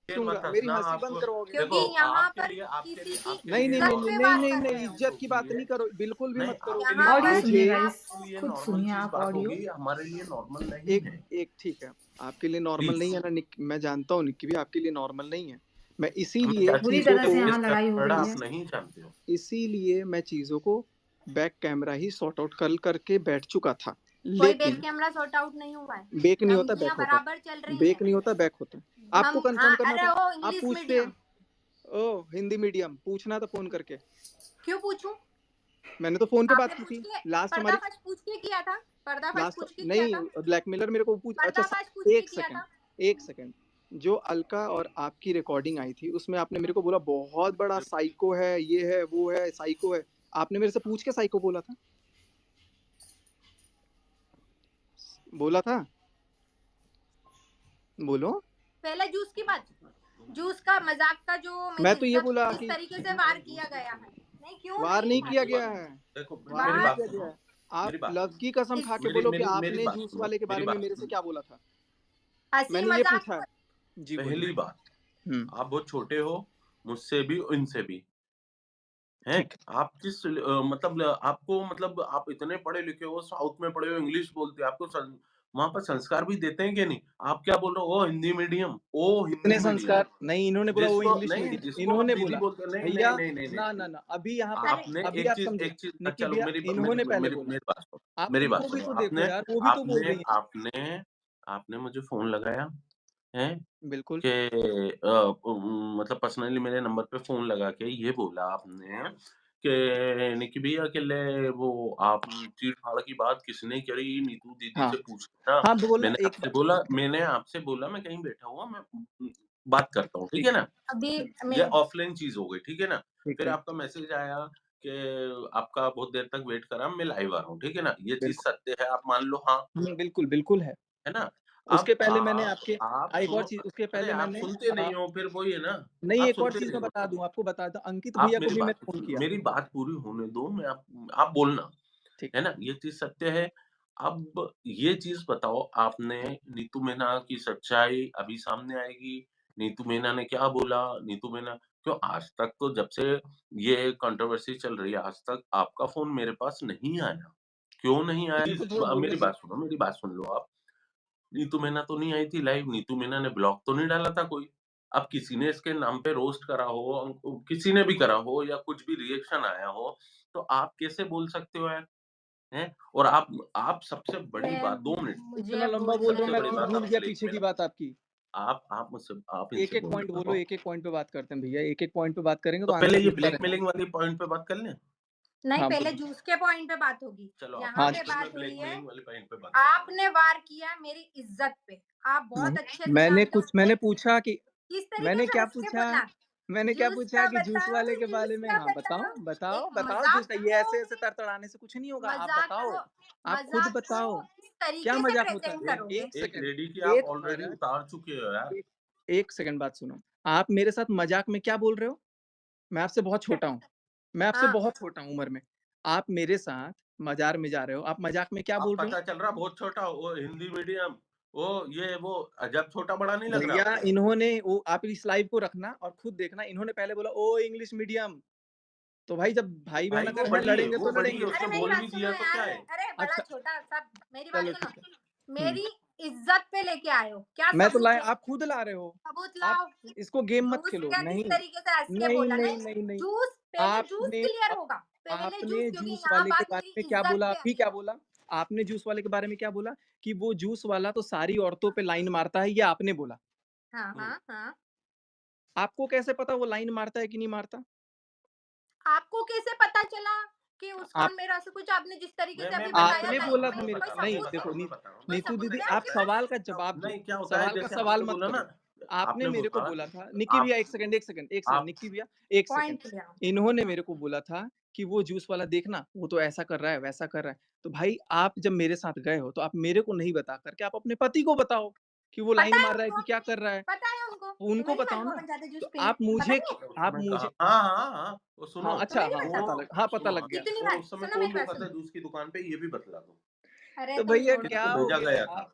फिर दूंगा, मत मेरी हंसना हंसी आप। बंद करवाओगे। क्योंकि देखो यहाँ आपके पर लिए किसी की नहीं नहीं इज्जत नहीं पे नहीं वार नहीं कर नहीं, रहे हो। इज्जत की बात नहीं करो, बिल्कुल भी नहीं मत करो। आपके लिए यहाँ ऑडियो पर सुनिए मुझे गाइस, आपको लिए खुद नॉर्मल सुनिए चीज आप बात ऑडियो। होगी, हमारे लिए नॉर्मल नहीं एक है। एक ठीक है, आपके लिए नॉर्मल नहीं प्लीज है ना मैं जानता हूँ निक्की भी आपके लिए नॉर्मल नहीं है। मैं हमें इसीलिए चाची बुरी चीजों तरह को से इस यहाँ लड़ाई हो कन्नड़ा गई आप है। नहीं जानते हो। इसीलिए मैं चीजों को बैक कैमरा ही सॉर्ट आउट कर करके बैठ चुका था, कोई बैक लेकिन कैमरा सॉर्ट आउट नहीं हुआ है। बेक नहीं होता बैक धमकियां होता बराबर चल है, रही बेक हैं। नहीं होता बैक होता है। आपको कंफर्म करना अरे था, ओ आप इंग्लिश पूछते। मीडियम। ओ हिंदी मीडियम पूछना था फोन करके, क्यों पूछूं? मैंने तो फोन पे बात आपने की पूछ थी। के लास्ट हमारी पर्दाफाश पूछ के किया था? पर्दाफाश लास्ट पूछ के किया था? नहीं, ब्लैकमेलर मेरे को पूछ, अच्छा पर्दाफाश पूछ के एक किया सेकंड, था? एक सेकंड। जो अलका और आपकी रिकॉर्डिंग आई थी उसमें आपने मेरे को बोला बहुत बड़ा साइको है, ये है वो है, साइको है। आपने मेरे से पूछ के साइको बोला था, बोला था, बोलो। पहले जूस की बात, जूस का मजाक का जो मेरी मैं तो ये इज्जत बोला जिस कि तरीके से वार किया गया है। नहीं क्यों वार नहीं नहीं किया भाई, गया है, देखो वार मेरी नहीं वार बात किया गया सुनो, है। आप मेरी बात लव की कसम इस खा के मेरी बोलो कि मेरी मेरी आपने बात जूस सुनो, वाले के मेरी बारे में बात मेरे से सुनो। क्या बोला था, हंसी मैंने ये पूछा मजाक। है। जी बोलिए। पहली बात, हम्म, आप बहुत छोटे हो, मुझसे भी इनसे भी, हैं? ठीक है। आप किस मतलब आपको मतलब आप इतने पढ़े लिखे हो, साउथ में पढ़े हो, इंग्लिश बोलते हो, आपको वहाँ पर संस्कार भी देते हैं कि नहीं? आप क्या बोल रहे हो? ओ हिंदी मीडियम, ओ कितने हिंदी मीडियम। संस्कार नहीं, इन्होंने बोला वो जिसको इंग्लिश नहीं, मीडियम, जिसको आप इन्होंने दीदी बोला। बोलते हो, नहीं, भैया नहीं, नहीं, नहीं, नहीं, ना नहीं। ना ना, अभी यहाँ पे, अरे आपने अभी आप समझे। एक चीज़ निकी चलो भैया मेरी इन्होंने पहले मेरी बोला, मेरी बात सुनो, आप मेरी बात उनको भी सुनो। तो देखो आपने यार, वो भी तो बोल आपने रही है। आपने आपने मुझे फ़ोन लगाया, हैं? बिल्कुल। कि मतलब पर्सनली मेरे नंबर पे फ़ोन लगा के ये बोला आपने कि निकी भैया के लिए वो आप चीड़-फाड़ की बात किसने करी? नीतू दीदी हाँ से पूछ लेना। हाँ, बोला एक मैंने आपसे बोला मैं कहीं बैठा हुआ मैं बात करता हूँ, ठीक ठीक है है, ना? अभी ये मैं ऑफ़लाइन चीज़ हो गई, ठीक है ना? ठीक फिर है, आपका मैसेज आया कि आपका बहुत देर तक वेट करा, मैं लाइव आ रहा हूँ, ठीक है ना? ये चीज़ बिल्कुल। सत्य है, आप मान लो हाँ, बिल्कुल, बिल्कुल है। है ना? उसके अब पहले मैंने आपके आप एक और सुनो चीज़, उसके अरे पहले आप मैंने सुनते नहीं हो, फिर वही है ना, नहीं, आप एक और सुनते चीज़ नहीं मैं हो। बता दूँ आपको, बताता हूँ। अंकित आप भैया को मेरी भी बात मैंने फ़ोन सुनो, किया। मेरी बात पूरी होने दो, मैं आप बोलना, ठीक है है। ना? ये चीज़ सत्य है। अब ये चीज़ बताओ आपने नीतू मीना की सच्चाई अभी सामने आएगी, नीतू मीना ने क्या बोला, नीतू मीना क्यों आज तक तो जब से ये कंट्रोवर्सी चल रही है, आज तक आपका फ़ोन मेरे पास नहीं आया। क्यों नहीं आया? मेरे को थोड़ा बोलने मेरी दो। बात सुनो, मेरी बात सुन लो आप। नीतू मीना तो नहीं आई थी लाइव, नीतू मीना ने ब्लॉग तो नहीं डाला था कोई। अब किसी ने इसके नाम पे रोस्ट करा हो, किसी ने भी करा हो या कुछ भी रिएक्शन आया हो, तो आप कैसे बोल सकते हो यार? हैं? और आप सबसे बड़ी मैं बात 2 मिनट, इतना मुझे लंबा बोल रहे हो, बोलने मैं सबसे बड़ी खुद दो। बात भूल आप गया पीछे की ब्लैकमेल बात आपकी। आप मुझसे आप इनसे एक-एक बोल पॉइंट रहे बोलो, हो। एक-एक पॉइंट पे बात करते हैं भैया, एक-एक पॉइंट पे बात करेंगे तो तो पहले आंसर ये मिलता रहेगा। ब्लैकमेलिंग वाली पॉइंट पे बात कर लें? नहीं, हाँ, पहले बोलो। जूस के पॉइंट पे बात होगी। चलो आप यहाँ हाँ, बोलो, पे फिर मैं बात हुई है, ब्लैकमेलिंग वाले पॉइंट पे बात करता हूँ। आपने वार किया मेरी इज्जत पे। आप बहुत अच्छे से मैंने जानते हो कुछ मैंने मुझे पूछा कि किस तरीके मैंने से क्या हँस के पूछा? बोलना। मैंने क्या जूस पूछा का कि जूस बताओ, वाले के बारे जूस में? का हाँ, बताओ, बताओ। बताओ, एक बताओ जूस मज़ाक ये को ऐसे-ऐसे तड़तड़ाने से कुछ नहीं होगा, आप मज़ाक बताओ। को आप खुद मज़ाक बताओ, को किस क्या तरीके से मज़ाक होता प्रेज़ेंट है? एक करोगे? 1 एक सेकंड, लेडी की आप एक ऑलरेडी मिनट, उतार चुके हो यार। एक 1 सेकंड बात सुनो। आप मेरे साथ मज़ाक में क्या बोल रहे हो? मैं आपसे बहुत छोटा हूँ। मैं आपसे हाँ, बहुत छोटा हूँ उम्र में। आप मेरे साथ मज़ाक में जा रहे हो। आप मज़ाक में क्या अब बोल रहे हो? पता चल रहा बहुत छोटा हो, वो हिंदी मीडियम, वो ये वो अजब छोटा बड़ा नहीं लग रहा भैया आपको? इन्होंने वो आप इस लाइव को रखना और खुद देखना, इन्होंने पहले बोला ओह! English medium. तो भाई जब भाई-बहन भाई अगर हैं लड़ेंगे वो तो बड़ी है, लड़ेंगे। अरे उसने मेरी बोल बात भी सुनो दिया तो यार। क्या है? अरे बड़ा अच्छा, छोटा सब मेरी बात चलो सुनो। ठीक है। हुँ। मेरी इज्जत पे लेके आए हो। क्या मैं तो सबूत लाया, है? आप खुद ला रहे हो। सबूत आप लाओ। इसको गेम मत जूस खेलो। का किस नहीं, तरीके से हँस के नहीं, बोला नहीं, नहीं, नहीं, नहीं। जूस पहले जूस आपने क्लियर अ, होगा। पहले जूस आपने क्योंकि जूस यहाँ वाले के बात बारे मेरी में क्या इज्जत बोला? पे अभी आती क्या है। बोला? आपने जूस वाले के बारे में क्या बोला? कि वो जूस वाला तो सारी औरतों पे लाइन मारता है, ये आपने बोला। हाँ, हुँ। हाँ, हाँ। आपको कैसे पता वो लाइन मारता है कि नहीं मारता? आपको कैसे पता चला कि उसको आप और मेरा से कुछ आपने जिस तरीके से अभी मैं बताया आपने बता था रहा हूँ, बोला था मैं मेरे कोई बता को रहा हूँ, मैं नहीं, बता सबूत रहा देखो हूँ, मैं बता रहा हूँ। कोई नीतू सबूत दीदी है आप आपके क्या पास? सवाल का क्या जवाब दो। नहीं क्या होता है सवाल का जैसे सवाल आपने मत बोला ना करो। आपने आपने मेरे को बोला बोला था निक्की आप भैया 1 सेकंड, 1 सेकंड, 1 सेकंड, आप निक्की भैया 1 सेकंड। पॉइंट ले आओ। इन्होंने मेरे को बोला था कि वो जूस वाला देखना, वो तो ऐसा कर रहा है, वैसा कर रहा है। तो भाई आप जब मेरे साथ गए हो तो आप मेरे को नहीं बता कर के आप अपने पति को बताओ कि वो लाइन पता है मार रहा है उनको, कि क्या कर रहा है। पता है उनको। तो उनको मैं नहीं बताओ मालूम ना। अपन जाते जूस तो पीने, आप पता मुझे नहीं है? आप मैं कहा मुझे हाँ, हाँ, हाँ, वो सुनो हाँ, तो अच्छा मैं नहीं हाँ, बताती। हाँ, पता सुनो लग हाँ, गया। कितनी और बार उस समय सुनो कौन मेरी बात रुका सुनो। था जूस की दुकान पे ये भी बतला दो। अरे तो तो भैया छोड़ो। क्या किसको हो भेजा गया गया यार? था?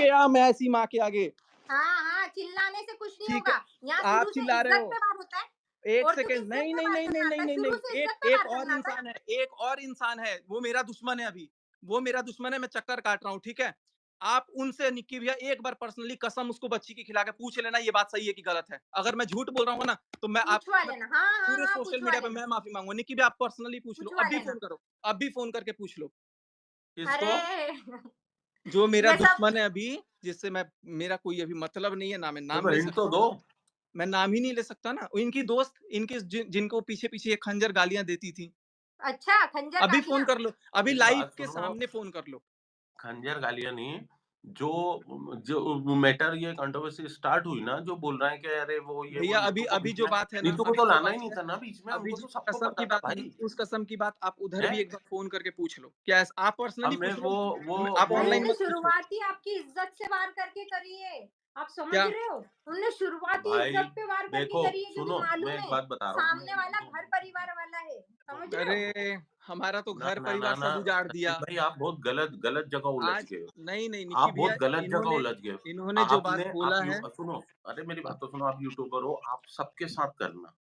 झुक के आ मैं ऐसी माँ के आगे। हाँ, चिल्लाने से कुछ नहीं ठीक है, होगा। यहाँ आप शुरू से चिल्ला रहे इज़्ज़त हो। पे वार होता है। 1 औरतों की सेकंड, इज़्ज़त नहीं, पे नहीं, वार नहीं, नहीं, करना आता नहीं, है, नहीं, शुरू नहीं, से एक इज़्ज़त पे एक वार और करना आता है। इंसान है, एक और इंसान है, वो मेरा दुश्मन है अभी, वो मेरा दुश्मन है, मैं चक्कर काट रहा हूँ, ठीक है? आप उनसे निक्की भैया एक बार पर्सनली कसम उसको बच्ची की खिला के पूछ लेना ये बात सही है कि गलत है। अगर मैं झूठ बोल रहा हूँ ना, तो पूछवा मैं लेना। हाँ, हाँ, पूरे हाँ, सोशल पूछवा मीडिया पे लेना, मैं माफ़ी माँगूँगा। निक्की भैया आप पर्सनली पूछ लो, पूछवा अभी लेना। फ़ोन करो, अभी फ़ोन करके पूछ लो। किसको? अरे! जो मेरा ये सब दुश्मन है अभी, जिससे मैं मेरा कोई अभी मतलब नहीं है, ना मैं नाम देखो ले हिंट तो सकता दो। हूँ, मैं नाम ही नहीं ले सकता ना। इनकी दोस्त, इनकी जिनको पीछे-पीछे ये खंजर गालियाँ देती थी। अच्छा, खंजर अभी फ़ोन गालियाँ? कर लो, अभी मेरी लाइव बात के सुनो, सामने फ़ोन कर लो। खंजर गालियाँ नहीं, जो जो मैटर ये कंट्रोवर्सी स्टार्ट हुई ना, जो बोल रहे हैं कि अरे वो ये वो भैया अभी नीतू को अभी बीच जो में, बात है ना, नीतू को अभी तो जो लाना ही बात नहीं है, था ना बीच में, अभी उनको जो तो सबको कसम पता की था बात हुई, भाई। उस कसम की बात आप उधर भी हैं? एक बार फ़ोन करके पूछ लो। क्या ऐसा आप अब पर्सनली मैं पूछ लो, वो आप वो नहीं, ऑनलाइन उनने मत पूछो। शुरुआत ही आपकी इज़्ज़त से वार करके करी है। आप समझ क्या? रहे हो? उनने शुरुआत ही भाई इज़्ज़त पे वार करके देखो, करी है क्योंकि सुनो, मैं मालूम एक है, बात बता रहा हूँ, सामने मैं वाला दो घर परिवार वाला है। दो समझ रहे हो? अरे! हमारा तो ना, घर ना, ना, परिवार ना, सब उजाड़ सचिन दिया। भाई आप बहुत गलत गलत जगह उलझ आज गए हो। नहीं, नहीं निक्की आप भैया बहुत गलत जगह इन्होंने उलझ गए हो। इन्होंने जो बात आपने आप बोला यू है, सुनो, अरे मेरी बात तो सुनो, आप यूट्यूबर हो, आप सबके साथ करना।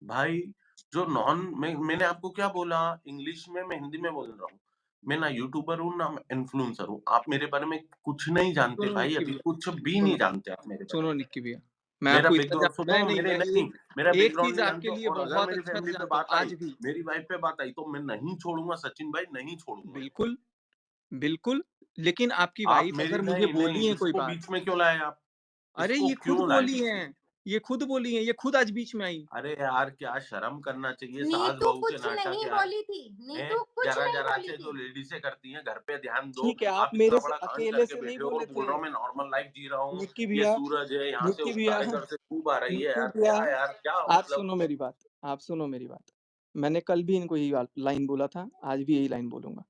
भाई जो नॉन मैंने आपको क्या बोला? इंग्लिश में, मैं हिंदी में बोल रहा हूँ। मैं ना यूट्यूबर हूँ, ना इन्फ्लुएंसर हूँ। आप मेरे बारे में कुछ नहीं जानते सुनो भाई, निक्की अभी भैया, कुछ भी नहीं सुनो, जानते आप मेरे बारे सुनो में। निक्की भैया, मैं मेरा आपको इतना बैकग्राउंड सुनो, मैं नहीं, मेरे मैं नहीं, मेरा एक बैकग्राउंड चीज़ नहीं आपके जानते लिए और अगर बहुत मेरी अच्छा से फैमिली पे जानता हूँ, बात आई, आज भी। मेरी वाइफ पे बात आई तो मैं नहीं छोड़ूँगा सचिन भाई, नहीं छोड़ूँगा। बिल्कुल, बिल्कुल, लेकिन आपकी आप वाइफ़ मेरी अगर मुझे नहीं, नहीं, बोली है कोई इसको बात, बीच में क्यों लाए आप? अरे इसको ये खुद क्यों लाए बोली बीच में? हैं, ये खुद बोली हैं, ये खुद आज बीच में आई। अरे यार क्या शर्म करना चाहिए नीतू सास-बहू के कुछ नाटक नहीं यार। बोली थी, हैं? नीतू कुछ नहीं ज़रा-ज़रा बोली से जो थी। लेडीज़ें करती हैं, घर पे ध्यान दो। ठीक है, आप आप इतना मेरे से बड़ा कांड अकेले करके से नहीं बैठे हो बोले और बोल थे। रहा हूँ मैं नॉर्मल लाइफ़ जी रहा हूँ। निक्की ये भैया, सूरज है, यहाँ से निक्की उगता भैया, है, इधर से खूब आ रही है निक्की यार। भैया, क्या यार, क्या आप मतलब? सुनो मेरी बात, आप सुनो मेरी बात। मैंने कल भी इनको यही लाइन बोला था, आज भी यही लाइन बोलूँगा।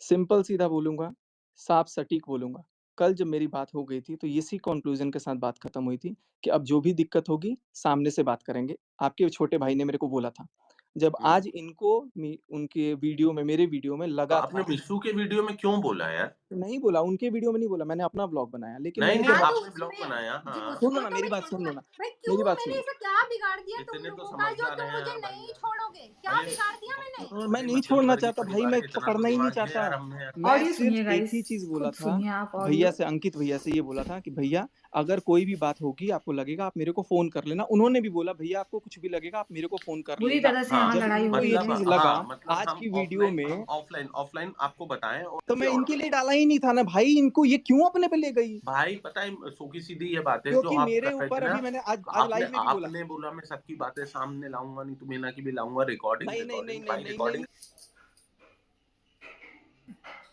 सिंपल सीधा बोलूँगा, साफ सटीक बोलूँगा। कल जब मेरी बात हो गई थी, तो इसी कन्क्लूज़न के साथ बात खत्म हुई थी कि अब जो भी दिक्कत होगी, सामने से बात करेंगे। आपके छोटे भाई ने मेरे को बोला था। जब हुँ। आज इनको उनके वीडियो में, मेरे वीडियो में तो लगा आपने था, मिशू के वीडियो में क्यों बोला यार? नहीं बोला, उनके वीडियो में नहीं बोला, मैंने अपना व्लॉग बनाया। लेकिन नहीं, मैंने नहीं, जब हाँ, तो आपने ब्लॉग उसमें बनाया, जी हाँ। सुनो उसमें ना तो मेरी मैं बात यही सुन लो ना, भाई क्यों मेरी बात मैंने सुनो। ऐसा क्या बिगाड़ दिया तुम इतने तो लोगों का जो समझदार तुम हैं मुझे यार भाई नहीं यार। छोड़ोगे? क्या अरे बिगाड़ दिया मैंने? मैं बड़ी नहीं मछली छोड़ना मर गई चाहता भाई, परिवार मैं है, इतना तो पकड़ना ही नहीं दिमाग है चाहता। यार हमने यार। मैं ऑडियो सुनिए सिर्फ़ एक गाइस, ही चीज़ बोला खुद था, सुनिए आप भैया ऑडियो। से, अंकित भैया से ये बोला था कि भैया अगर कोई भी बात होगी, आपको लगेगा आप मेरे को फ़ोन कर लेना। उन्होंने भी बोला भैया आपको कुछ भी लगेगा आप मेरे को फ़ोन कर बुरी लेना। तरह से यहाँ हाँ, जब लड़ाई इनको हुई ये है। चीज़ लगा मतलब आज हम की वीडियो हम में, ऑफलाइन ऑफलाइन आपको बताएँ और तो किसी मैं और इनके को लिए बताएँ। डाला ही नहीं था ना भाई, इनको ये क्यों अपने पे ले गई? भाई पता है सूखी-सीधी ये बात है जो क्योंकि आप मेरे कर रहे थे ऊपर ना, अभी मैंने आज आज आपने लाइव में भी बोला। आपने बोला मैं सबकी बातें सामने लाऊँगा नहीं तो मीना की भी लाऊँगा रिकॉर्डिंग नहीं, नहीं, नहीं, रिकॉर्डिंग नहीं, भाई नहीं, नहीं, रिकॉर्डिंग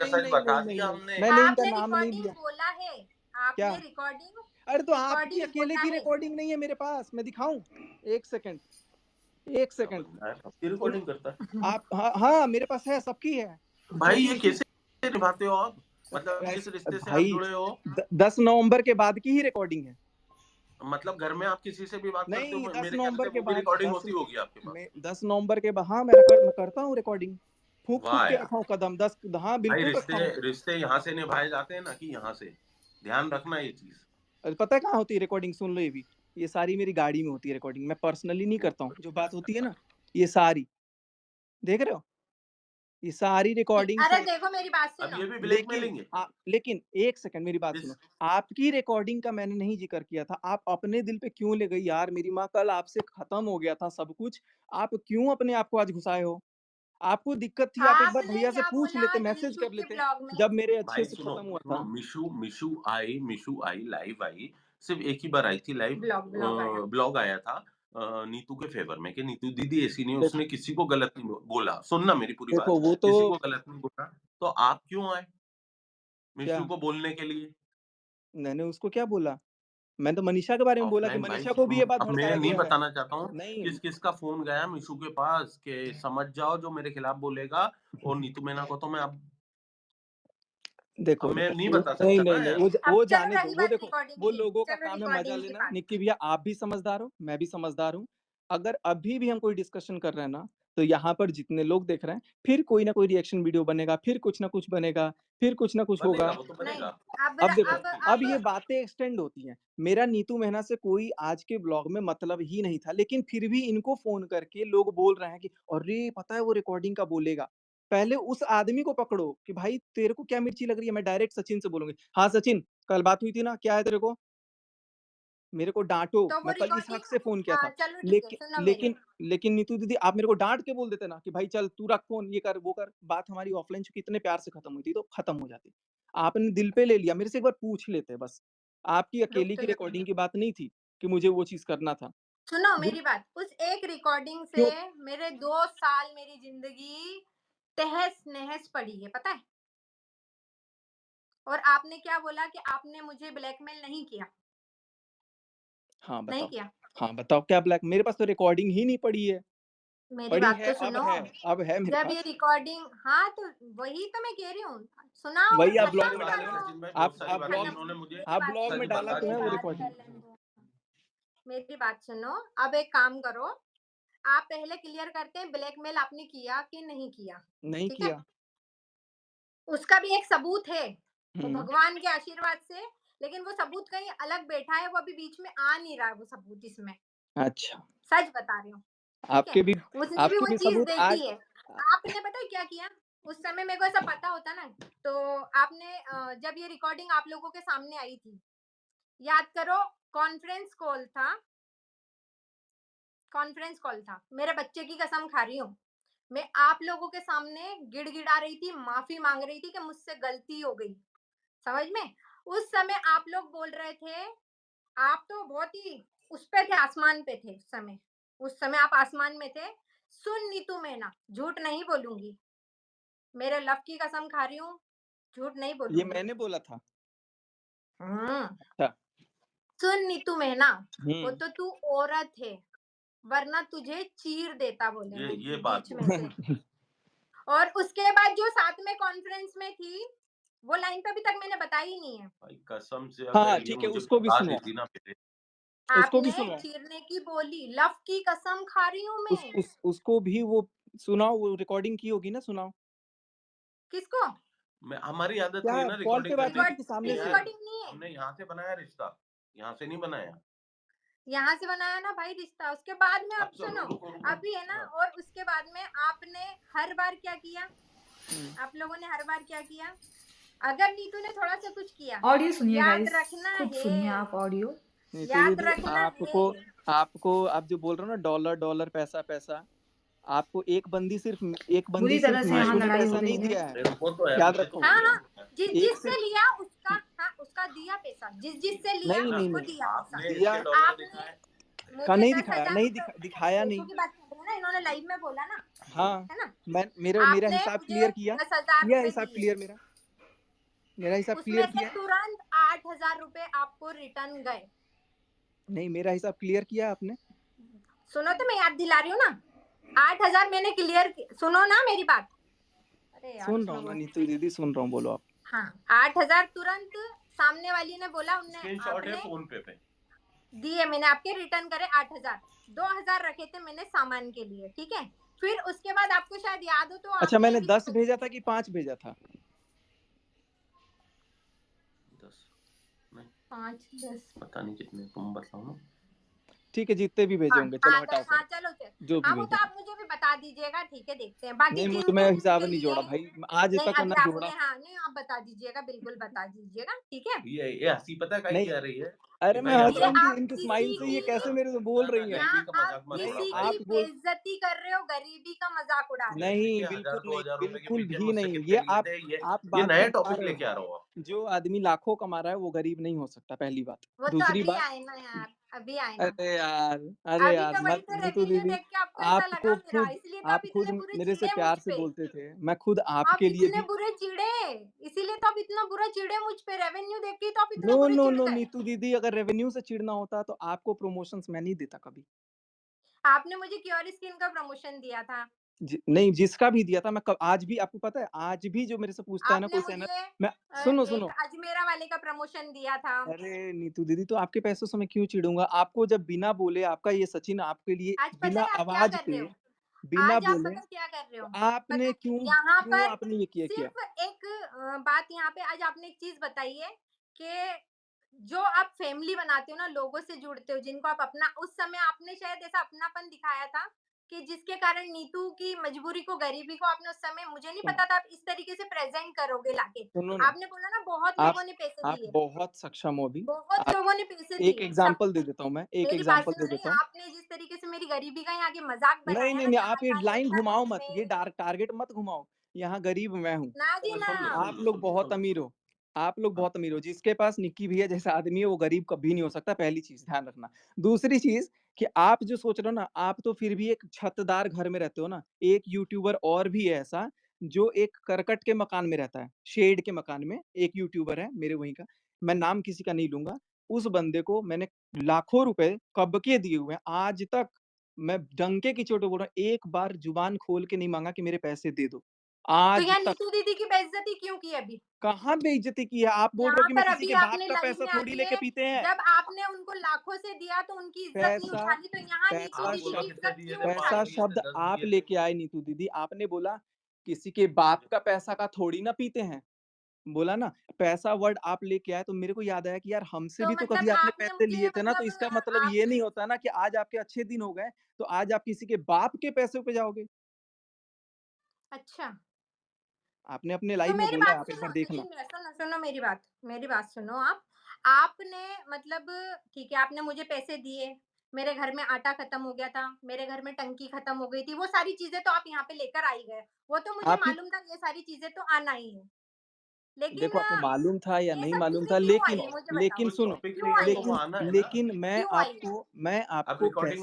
का नहीं, सच नहीं, नहीं, बता नहीं, दिया नहीं, हमने। मैंने इनका आपने नाम नहीं रिकॉर्डिंग लिया। बोला है, क्या? आपने रिकॉर्डिंग अरे तो आपकी रिकॉर्डिंग अकेले बोला की है। रिकॉर्डिंग नहीं है मेरे पास, मैं दिखाऊँ? 1 सेकंड, 1 क्या सेकंड। बंदा है, सबकी सुनो, रिकॉर्डिंग करता है। आप हाँ, हाँ, मेरे पास है, सबकी है। तो भाई क्योंकि ये इसी कैसे निभाते हो आप? मतलब जिस रिश्ते से आप भाई जुड़े हो, 10 नवंबर के बाद की ही रिकॉर्डिंग है। मतलब घर में आप किसी से भी बात करते नहीं, हो, 10 मेरे ख्याल नवंबर से के वो भी बाद रिकॉर्डिंग 10 होती होगी आपके पास। में 10 नवंबर के बाद हाँ, मैं करता हूँ रिकॉर्डिंग। फूँक-फूँक वाह के यार! रखा हूँ कदम, 10 हाँ, भाई बिल्कुल रखा रिश्ते हूँ। रिश्ते यहाँ से निभाए जाते हैं ना कि यहाँ से। ध्यान रखना ये चीज़। पता है कहाँ होती है रिकॉर्डिंग? सुन लो ये भी। ये सारी मेरी गाड़ी में होती है रिकॉर्डिंग, मैं पर्सनली नहीं बहुत करता हूँ। जो बढ़िया बात होती है यार। ना, ये सारी, देख रहे हो? ये सारी रिकॉर्डिंग्स अरे हैं। देखो मेरी बात अब सुनो। ये भी लेकिन ब्लैकमेलिंग है। लेकिन 1 सेकंड मेरी बात इस सुनो। आपकी रिकॉर्डिंग का मैंने नहीं ज़िक्र किया था। आप अपने दिल पे क्यों ले गई यार? मेरी माँ कल आपसे खत्म हो गया था सब कुछ। आप क्यों अपने आप को आज घुसाए हो? आपको दिक्कत थी आप एक बार आपने भैया से क्या पूछ बोला लेते, मैसेज नीतू कर के लेते, ब्लॉग में? जब मेरे अच्छे भाई से सुनो, खत्म हुआ सुनो था। मिशू आई, लाइव आई, सिर्फ़ एक ही बार आई थी लाइव ब्लॉग आया। ब्लॉग आया था नीतू के फ़ेवर में कि नीतू दीदी ऐसी नहीं है, देखो उसने किसी को गलत नहीं बोला। सुनना मेरी पूरी बात, देखो वो तो किसी को गलत नहीं बोला। तो आप क्यों आए क्या मिशू को बोलने के लिए? मैंने उसको क्या बोला? मैंने तो मनीषा के बारे में बोला कि ऑफ़लाइन भाई मनीषा को भी ये बात अब मैं भड़काया नहीं गया है। बताना चाहता हूँ नहीं, किस-किस का फ़ोन गया मिशू के पास कि समझ जाओ जो मेरे खिलाफ बोलेगा और नीतू मीना को तो मैं अब देखो, मैं देखो, नहीं वो बता नहीं, सकता नहीं, ना नहीं, यार। अब वो चलो जाने दो, रही वो बात देखो, रिकॉर्डिंग वो की, लोगों का चलो काम है मज़ा रिकॉर्डिंग की लेना। बात। निक्की भैया आप भी समझदार हो, मैं भी समझदार हूँ। अगर अभी भी हम कोई डिस्कशन कर रहे हैं ना, तो यहाँ पर जितने लोग देख रहे हैं, फिर कोई ना कोई रिएक्शन वीडियो बनेगा, फिर कुछ ना कुछ बनेगा, फिर कुछ ना कुछ होगा। बनेगा, वो तो नहीं, बनेगा। अब देखो, अब अब ये बातें एक्सटेंड होती हैं। मेरा नीतू मेहना से कोई आज के ब्लॉग में मतलब ही नहीं था, लेकिन फिर भी इनको फ़ोन करके लोग बोल रहे हैं कि अरे! पता है वो रिकॉर्डिंग का बोलेगा। पहले उस आदमी को पकड़ो कि भाई तेरे को क्या मिर्ची लग रही है? मैं डायरेक्ट सचिन से बोलूँगी, हाँ सचिन, कल बात हुई थी ना, क्या है तेरे को? मेरे को डाँटो। तो वो मैं कल इस रिकॉर्डिंग हक से फ़ोन किया था। चलो ठीक है, लेकिन सुनो मेरी लेकिन लेकिन नीतू दीदी आप मेरे को डाँट के बोल देते ना कि भाई चल तू रख फ़ोन, ये कर, वो कर। बात हमारी ऑफ़लाइन चूँकि इतने प्यार से खत्म हुई थी, तो खत्म हो जाती। आपने दिल पे ले लिया, मेरे से एक बार पूछ लेते बस। आपकी रुक अकेली तो की जाओ। रिकॉर्डिंग की बात नहीं थी कि मुझे वो चीज़ करना था। सुनो वो मेरी बात, उस एक रिकॉर्डिंग से क्यों मेरे 2 साल मेरी ज़िंदगी तहस-नहस पड़ी है, पता है? और आपने क्या बोला कि आपने मुझे ब्लैकमेल नहीं किया, हाँ, नहीं बताओ। किया। हाँ, बताओ क्या ब्लैक मेरे पास तो रिकॉर्डिंग ही नहीं पड़ी है। मेरी पड़ी बात है, तो सुनो, अब है मेरे जब ये पास। रिकॉर्डिंग हाँ, तो वही तो मैं कह रही हूँ, सुनाओ और वही आप बहुत ब्लॉग सारी खत्म में बातें डाले हैं हो ना? करो। सचिन भाई, आप बहुत सारी आप बातें ब्लॉग इन्होंने मुझे मेरी आप बात ब्लॉग सुनो, में सच डाला बता तो मेरी है दिया वो है। बात रिकॉर्डिंग। कर लेने दो। मेरी बात सुनो, अब एक काम करो, आप पहले क्लियर करते हैं ब्लैकमेल आपने किया कि नहीं किया, नहीं ठीक है? किया। उसका भी एक सबूत है, वो हुँ, भगवान के आशीर्वाद से, लेकिन वो सबूत कहीं अलग बैठा है, वो अभी बीच में आ नहीं रहा है वो सबूत इसमें, अच्छा। सच बता रही हूँ, ठीक है? आपके भी उसने भी आपके वो भी चीज़ सबूत देखी आज है। आपने पता है क्या किया? उस समय मेरे को ऐसा पता होता ना, तो आपने जब ये रिकॉर्डिंग आप लोगों के सामने आई थी, याद करो कॉन्फ्रेंस कॉल था, कॉन्फ्रेंस कॉल था, मेरे बच्चे की कसम खा रही हूँ। मैं आप लोगों के सामने गिड़गिड़ा रही थी, माफ़ी माँग रही थी कि मुझसे गलती हो गई, समझ में? उस समय आप लोग बोल रहे थे, आप तो बहुत ही उस पे थे, आसमान पे थे उस समय। उस समय आप आसमान में थे। सुन नीतू मैना, झूठ नहीं बोलूँगी। मेरे लव की कसम खा रही हूँ, झूठ नहीं ये बोलूँगी। मैंने बोला था। हुँ, अच्छा। सुन नीतू मैना, वो हुँ। तो तू औरत है, वरना तुझे चीर देता बोले मैं ये बात बीच में बोली। से। और उसके बाद जो साथ में कॉन्फ्रेंस में थी, वो लाइन तो अभी तक मैंने बताई ही नहीं है। भाई कसम से हाँ, अगर ये ठीक है, मुझे उसको भी बता सुनवाओ, देती ना पहले। उसको भी आपने सुनवाओ। चीरने की बोली, लव की कसम खा रही हूँ मैं। उसको भी वो सुनाओ, वो रिकॉर्डिंग की होगी ना, सुनाओ। किसको? मैं हमारी आदत क्या नहीं है ना कॉल रिकॉर्डिंग पे बात हुई करने थी रिकॉर्ड कि की सामने से? यार। रिकॉर्डिंग नहीं है। हमने यहाँ से बनाया रिश्ता, यहाँ से नहीं बनाया। यहाँ से बनाया ना भाई रिश्ता, उसके बाद में अब अब तो सुनो, रुको, रुको। अभी है ना, हाँ, और उसके बाद में आपने हर बार क्या किया? हुँ। आप लोगों ने हर बार क्या किया? अगर नीतू ने थोड़ा सा कुछ किया, ऑडियो सुनिए याद गाइस, रखना खुद सुनिए है, आप ऑडियो। नीतू याद दीदी रखना आपको है। आपको आप जो बोल रहे हो ना डॉलर, डॉलर, पैसा, पैसा, आपको एक बुरी बंदी तरह सिर्फ़ से यहाँ मीशो भाई ने लड़ाई हो पैसा रही नहीं है। दिया है। अरे रुको तो यार, याद मुझे तो रखो, हाँ, बोलने हाँ, दो। एक जिससे सिर्फ़ लिया उसका, हाँ, उसका दिया पैसा, जिससे लिया नहीं, ना, नहीं, उसको नहीं, दिया पैसा। आपने दिया इसके डॉलर आपने दिखाए। का मुझे नहीं दिखाया, 10,000 नहीं रुपए, दिखाया पैसों नहीं। की बात कर रही हूँ ना, इन्होंने लाइव में बोला ना, हाँ, है ना? मैं मेरा आपने हिसाब मुझे क्लियर किया। 10,000 किया रुपए हिसाब दिए, क्लियर मेरा। मेरा हिसाब उसमें क्लियर से किया है। तुरंत 8,000 रुपए आपको रिटर्न गए। नहीं, मेरा हिसाब क्लियर किया आपने। सुनो तो मैं याद दिला रही हूँ ना, 8,000 मैंने क्लियर, सुनो ना मेरी बात। अरे यार सुन रहा हूँ छोड़ो। ना नीतू दीदी, सुन रहा हूँ, बोलो आप। हाँ, 8,000 तुरंत सामने वाली ने बोला, उनने स्क्रीनशॉट है आपने फ़ोन पे। दिए, मैंने आपके रिटर्न करे 8,000। 2,000 रखे थे मैंने सामान के लिए, ठीक है? फिर उसके बाद आपको शायद याद हो तो अच्छा, आपने मैंने 10 किसी भेजा था कि 5 भेजा था? 10 नहीं, 5 10 पता नहीं कितने, तुम बताओ ना। ठीक है, जितने भी भेजे हाँ, होंगे, चलो हाँ, हटाओ 10 हाँ, करो, चलो चल। जो भी हाँ, वो भेजे तो हों। आप मुझे भी बता दीजिएगा, ठीक है, देखते हैं। बाकी नहीं, मुझ जिन-जिन में हिसाब के नहीं लिए जोड़ा भाई, आज नहीं, तक अभी ना आपने जोड़ा। हाँ, नहीं आप बता दीजिएगा, बिल्कुल बता दीजिएगा, ठीक है? ये हँसी पता है काहे नहीं, की आ रही है? कि अरे मैं भाई हँस ये रहा अगर हूँ कि आप इनके स्माइल किसी से ये की कैसे मेरे से बोल ना, ना, रही हैं। गरीबी यहाँ का आप मज़ाक मत नहीं, किसी उड़ाओ की भाई। आप बोल बेइज्जती कर रहे हो, गरीबी का मज़ाक उड़ा रहे हो। गरीबी नहीं, के 1000 बिल्कुल नहीं, 2000 रुपए के बिल्कुल पीछे भी मुझसे नहीं। कितने लिए थे? आप ये बात नए कर पा टॉपिक रहे लेके हो। आ रहे हो आप। जो आदमी लाखों कमा रहा है, वो गरीब नहीं हो सकता, पहली बात। वो तो दूसरी अभी बात, आए ना यार, अभी आए ना। अरे अभी यार, तो वही मत तो नीतू रेवेन्यू दीदी, देख के आपको ऐसा लगा मेरा, इसलिए तो आप आप खुद इतने बुरे मेरे से चिढ़े मुझ प्यार से पे। बोलते थे। मैं खुद आप आपके लिए इतने भी बुरे चिढ़े, इसीलिए तो आप इतना बुरा चिढ़े मुझ पे, रेवेन्यू देख के ही तो आप नो, इतने बुरे नो, चिढ़ नो गए। नीतू दीदी, अगर रेवेन्यू से चिढ़ना होता तो आपको प्रमोशंस मैं नहीं देता कभी। आपने मुझे क्योर स्किन का प्रमोशन दिया था। नहीं, जिसका भी दिया था मैं क आज भी आपको पता है, आज भी जो मेरे से पूछता है ना आपने कोई चैनल, मुझे मैं सुनो, एक सुनो। अजमेरा वाले का प्रमोशन दिया था। अरे नीतू दीदी, तो आपके पैसों से मैं क्यों चिढ़ूँगा? आपको जब बिना बोले आपका ये सचिन आपके लिए आज पता बिना है आप क्या आवाज़ कर रहे पे हो? बिना आज आप बोले पता क्या कर रहे हो? पता आपने है, क्यों यहाँ क्यों पर आपने ये किया? सिर्फ़ एक बात यहाँ पे आज आपने एक चीज़ बताई है कि जो आप फैमिली बनाते हो ना, लोगों से जुड़ते हो, जिनको आप अपना उस समय आपने शायद ऐसा अपनापन दिखाया था कि जिसके कारण नीतू की मजबूरी को, गरीबी को आपने उस समय मुझे नहीं सुनो पता था आप इस तरीके से प्रेज़ेंट करोगे लाके। सुनो ना, आपने बोला ना बहुत आप लोगों ने पैसे आप दिए, बहुत सक्षम हो अभी। बहुत आप लोगों ने पैसे एक दिए, सब एग्ज़ाम्पल दे देता हूँ मैं, एक मेरी बात एग्ज़ाम्पल सुनो दे नहीं, देता हूँ। आपने जिस तरीके से मेरी गरीबी का यहाँ आके मज़ाक नहीं, बनाया नहीं, ना नहीं, कि आप हाँ ये यार ये लाइन इतना घुमाओ गरीब मत, ये है, टारगेट मत घुमाओ। यहाँ गरीब मैं हूँ, ना जी ना। सुन लो, आप सुन लो, लोग सुन लो, बहुत सुन लो। अमीर हो। आप लोग हाँ, बहुत अमीर हो, जिसके पास निक्की भैया जैसा आदमी है, वो गरीब कभी नहीं हो सकता, पहली चीज़ ध्यान रखना। दूसरी चीज़ कि आप जो सोच रहे हो ना, आप तो फिर भी एक छतदार घर में रहते हो ना। एक यूट्यूबर और भी है ऐसा, जो एक करकट के मकान में रहता है, शेड के मकान में, एक यूट्यूबर है मेरे वहीं का, मैं नाम किसी का नहीं लूँगा। उस बंदे को मैंने लाखों रुपए कब के दिए हुए हैं, आज तक मैं डंके की चोट पे बोल रहा हूँ, एक बार जुबान खोल के नहीं माँगा कि मेरे पैसे दे दो, तो आज यहाँ तक। नीतू दीदी की बेइज्जती क्यों की अभी? कहाँ बेइज्जती की है? आप बोल रहे हो यहाँ कि मैं पर किसी अभी के बाप आपने का लाइन पैसा में थोड़ी आके लेके पीते हैं। जब आपने उनको लाखों से दिया तो उनकी इज्जत नहीं पैसा उछाली, तो यहाँ नीतू पैसा आप दीदी बोलो की शब्द कितने इज्जत दिए क्यों थे? 5 पैसा उछाली? दिए थे, शब्द 10 आप दिए थे? लेके आए नीतू दीदी। आपने बोला किसी के बाप का पैसा का थोड़ी ना पीते हैं। बोला ना, पैसा वर्ड आप लेके आए तो मेरे को याद आया कि यार हमसे तो भी तो मतलब कभी आपने आपने पैसे लिए मुझे थे ना, तो इसका मतलब आप ये नहीं होता ना कि आज आपके अच्छे दिन हो गए, तो आज आप किसी के बाप के पैसों पे जाओगे। अच्छा, आपने अपने तो लाइव में मेरी बोला है, बात आप एक सुनो, बार देखना। नहीं नहीं, सुनो सुनो मेरी बात सुनो आप। आपने मतलब ठीक है, आपने मुझे पैसे दिए, मेरे घर में आटा खत्म हो गया था, मेरे घर में टंकी खत्म हो गई थी, वो सारी चीज़ें तो आप यहाँ पे लेकर आ ही गए। वो तो मुझे आपकी मालूम था ये सारी चीज़ें तो आना ही है। लेकिन देखो आपको मालूम था या ये नहीं सब मालूम चीज़ें था, क्यों आई लेकिन है मुझे बताओ? लेकिन कोई सुनो, टॉपिक क्यों नहीं है आई तो वो है? आना है ना। लेकिन क्यों आई है? मैं अब आपको कैसे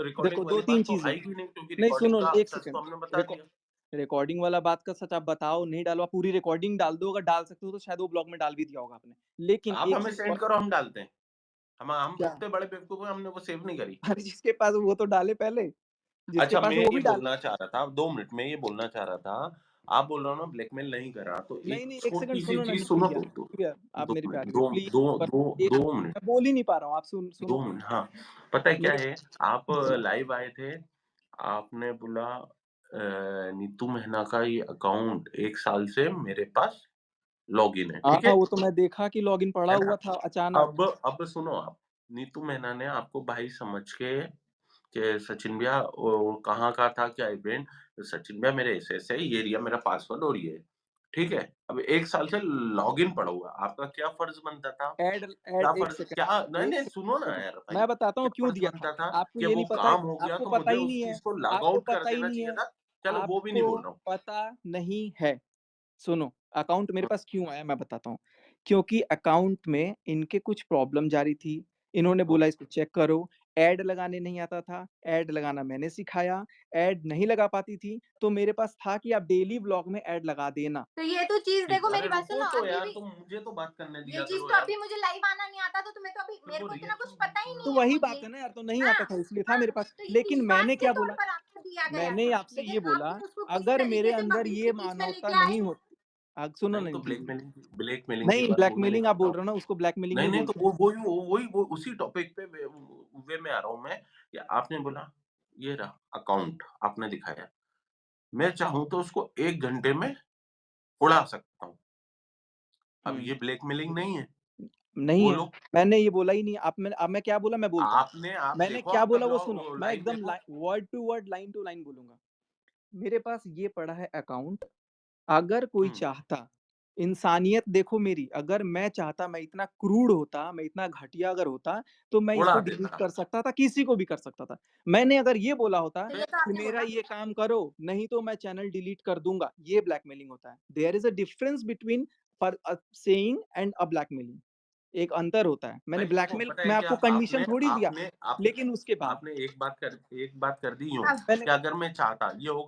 रिकॉर्डिंग देखो 2 वाली 3 बात तो चीज़ें। आएगी नहीं क्योंकि नहीं रिकॉर्डिंग सुनो का 1 सच तो सेकंड, हमने बता दिया। रिकॉर्डिंग वाला बात का सच आप बताओ, नहीं डालो, आप पूरी रिकॉर्डिंग डाल दो, अगर डाल सकते हो तो शायद वो ब्लॉग में डाल भी दिया होगा आपने। लेकिन आप एक हमें चीज़ सेंड और करो, हम डालते हैं। हम क्या? इतने बड़े बेवकूफ हैं, हमने वो सेव नहीं करी। अरे जिसके पास वो तो डाले पहले, जिसके अच्छा, पास मैं वो ये भी डाले। बोलना चाह रहा था 2 मिनट में ये बोलना चाह रहा था, आप बोल रहे हो ना ब्लैकमेल नहीं करा, तो नहीं, एक नहीं 1 सेकंड छोटी-सी सुनो ना चीज़ निक्की सुनो भैया, तो दो निक्की भैया, आप 2 मेरे मिनट, प्यारे हो 2 प्लीज़ 2 पर 2 1 2 मिनट, मैं बोल ही नहीं पा रहा हूँ, आप सुनो 2 तो। मिनट हाँ। पता है क्या मेरे है, आप लाइव आए थे, आपने बोला नीतू महना का ये अकाउंट 1 साल से मेरे पास लॉगिन है, ठीक हाँ, है? वो तो मैं देखा कि लॉगिन पड़ा है हुआ ना? था अचानक। अब सुनो आप, नीतू मेहना ने आपको भाई समझ के कि सचिन भैया कहाँ का था, क्या इवेंट, सचिन भैया मेरे ऐसे-ऐसे है, ये लिया मेरा पासवर्ड और ये है, ठीक है? अब 1 साल से लॉगिन पड़ा हुआ, आपका क्या फ़र्ज़ बनता था? ऐड ऐड क्या 1 फ़र्ज़ सेकंड, क्या नहीं, 1 नहीं सेकंड, सुनो 1 ना सेकंड। यार भाई, मैं बताता हूँ क्या क्यों फ़र्ज़ दिया था। बनता था आपको कि ये वो नहीं पता है, काम हो गया आपको तो पता मुझे ही उस नहीं है, चीज़ को लॉग आपको आउट कर पता ही देना नहीं चाहिए है, था? चलो वो भी नहीं आपको बोल रहा हूँ। पता नहीं है। सुनो, अकाउंट मेरे हाँ, पास क्यों आया मैं बताता हूँ। क्योंकि अकाउंट में इनके कुछ प्रॉब्लम जा रही थी, इन्होंने हाँ। बोला इसको चेक करो, ऐड लगाने नहीं आता था, ऐड लगाना मैंने सिखाया, ऐड नहीं लगा पाती थी, तो मेरे पास था कि आप डेली व्लॉग में ऐड लगा देना। तो ये तो चीज़ ठीक, देखो अरे मेरी बात रुको सुनो तो अभी यार, भी तुम मुझे तो बात करने ये दिया चीज़ करो तो यार। अभी मुझे लाइव आना नहीं आता तो तुम्हें तो अभी फिर मेरे वो को इतना कुछ रिएक्शन पता ही तो नहीं है वही मुझे। बात है ना यार, तो नहीं हाँ, आता था इसलिए था हाँ, मेरे पास। तो ये लेकिन विश्वास मैंने के क्या तौर बोला, पर आपको दिया गया मैंने था, आपसे लेकिन ये बोला, आपने उसको किस अगर मेरे तरीके से अंदर पब्लिक ये के बीच में मानवता लेके आए नहीं हो। होती सुनो नहीं ना तो निखिल भैया, ब्लैकमेलिंग की नहीं बात वो मैं नहीं ब्लैकमेलिंग आप करता बोल हूँ। रहे हो ना, उसको ब्लैकमेलिंग नहीं, नहीं नहीं तो बोलते। वो उसी टॉपिक पे वे में आ रहा हूँ मैं कि आपने बोला ये रहा अकाउंट आपने दिखाया। मैं चाहूँ तो उसको 1 घंटे में उड़ा सकता हूँ। अब हुँ। ये ब्लैकमेलिंग नहीं है। नहीं वो है। लोग मैंने ये बोला ही नहीं। अब मैं क्या बोला मैं बोलता हूँ। आप मैंने देखो क्या आपका बोला वो सुनो। मैं लाइव एकदम देखो। Word to word, line to line बोलूँगा। मेरे पास ये पड़ा है अकाउंट, अगर कोई हुँ, चाहता, इंसानियत देखो मेरी, अगर मैं चाहता, मैं इतना क्रूड होता, मैं इतना घटिया अगर होता, तो मैं उड़ा इसको डिलीट देता। कर सकता था, किसी को भी कर सकता था। मैंने अगर ये बोला होता तो फिर ये तो कि आपने मेरा बोला। ये काम करो, नहीं तो मैं चैनल डिलीट कर दूँगा, ये ब्लैकमेलिंग होता है। There is a difference between saying and a blackmailing. एक अंतर होता है। मैंने भाई देखो ब्लैकमेल पता है मैं क्या आपको कंडीशन आपने थोड़ी दिया, आपने आप लेकिन उसके बाद आपने एक बात कर दी यूँ अब मैंने कि अगर मैं चाहता ये हो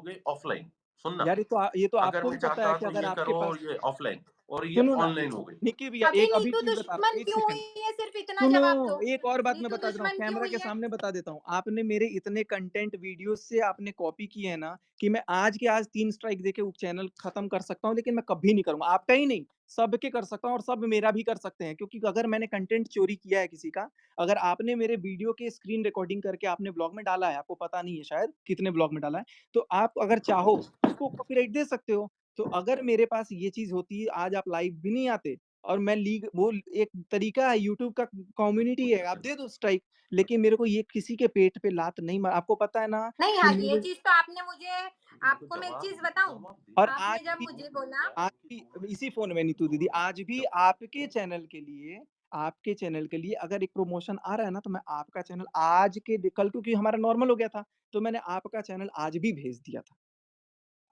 गई ऑफलाइन। सुनना, यार ये तो अगर आपको मैं भी पता है चाहता कि तो अगर ये आपके करो पास ये ऑफलाइन। और ये सुनो ना, ऑनलाइन हो गई। निक्की भैया अभी एक अभी नीतू चीज़ बता रहा हूँ, दुश्मन 1 क्यों सेकंड। हुई है, सिर्फ इतना सुनो, जवाब दो। एक और बात मैं नीतू बता दे रहा हूँ, दुश्मन क्यों कैमरा हुई के है? सामने बता देता हूँ। आपने मेरे इतने कंटेंट वीडियोज़ से आपने कॉपी किए हैं ना, कि मैं आज के आज 3 स्ट्राइक देके वो चैनल खत्म कर सकता हूँ, लेकिन मैं कभी नहीं करूँगा। आपका ही नहीं, सबके कर सकता हूँ और सब मेरा भी कर सकते हैं, क्योंकि अगर मैंने कंटेंट चोरी किया है किसी का, अगर आपने मेरे वीडियो के स्क्रीन रिकॉर्डिंग करके आपने ब्लॉग में डाला है, आपको पता नहीं है शायद कितने ब्लॉग में डाला है, तो आप अगर चाहो, उसको कॉपीराइट दे सकते हो। तो अगर मेरे पास ये चीज़ होती, आज आप लाइव भी नहीं आते और मैं लीग वो एक तरीका है, यूट्यूब का कम्युनिटी है, आप दे दो स्ट्राइक। लेकिन मेरे को ये किसी के पेट पे लात नहीं मार, आपको पता है ना नहीं, कि हाँ, ये मेरे चीज़ तो आपने मुझे, मेरे को आपको मैं एक जवाब चीज़ बताऊँ? जवाब दे और दो। आज आपने जब भी मुझे बोला आज भी इसी फ़ोन में नीतू दीदी, आज भी आपके चैनल के लिए अगर एक प्रमोशन आ रहा है ना, तो मैं आपका चैनल आज के कल, क्योंकि हमारा नॉर्मल हो गया था, तो मैंने आपका चैनल आज भी भेज दिया था।